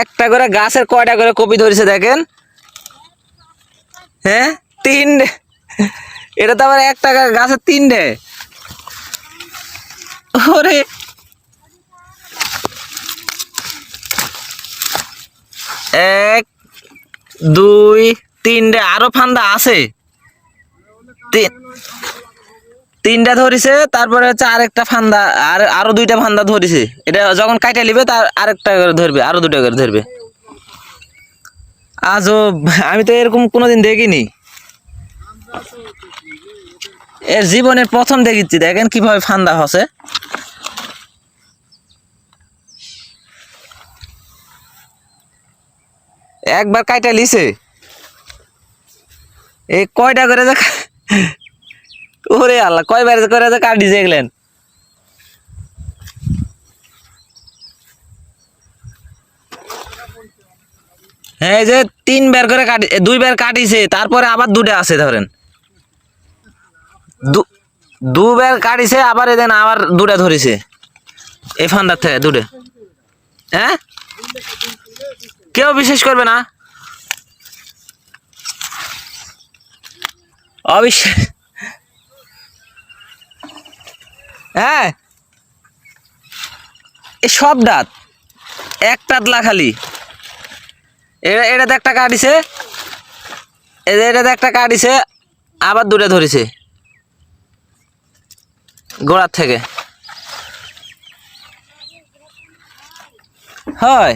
একটা করে গাছের কয়টা করে কপি ধরেছে দেখেন। হ্যাঁ, তিনটে। এটা তো আবার একটা গাছের তিনটে। ওরে এক, দুই, তিনটে, আরো ফান্দা আছে। তিনটা ধরিছে, তারপরে হচ্ছে আরেকটা ফান্দা, আর আরো দুইটা ফান্দা ধরিছে। এটা যখন কাইটা নিবে তার আরেকটা করে ধরবে, আরো দুটা করে ধরবে। আজব, আমি তো এরকম কোনোদিন দেখিনি। এর জীবনের প্রথম দেখিচ্ছি। দেখেন কিভাবে ফান্দা হসে। একবার কাইটা লিছে, এই কয়টা করে যে ওরে আল্লাহ, কয়বার করে যে কাটি দেখলেন। হ্যাঁ, এই যে তিনবার করে কাটি, দুইবার কাটিছে, তারপরে আবার দুটা আছে ধরেন। দুবার কাটিছে, আবার এদিন আবার দুটা ধরেছে এই ফান্দার থেকে দুটো। হ্যাঁ, কেউ বিশ্বাস করবে না, অবিশ্বাস। হ্যাঁ, এই সব দাঁত এক টাতলা খালি। এটাতে একটা কাটিছে, এটাতে একটা কাটিছে, আবার দুটো ধরেছে গোড়ার থেকে। হয়,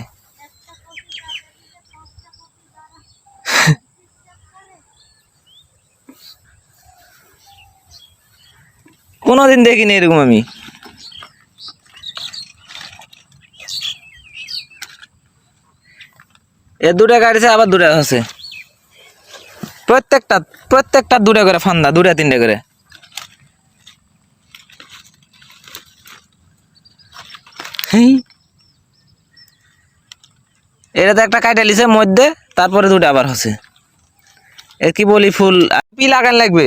কোনোদিন দেখিনি এরকম আমি। এ দুটা কাটিছে, আবার দুটা আছে। প্রত্যেকটা প্রত্যেকটা দুটা করে ফান্দা, দুটা তিনটা করে। এটাতে একটা কাইটা লিছে মধ্যে, তারপরে দুটা আবার হচ্ছে। এর কি বলি, ফুল পি লাগান লাগবে।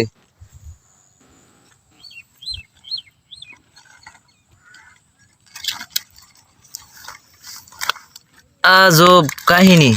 আজব কাহিনী।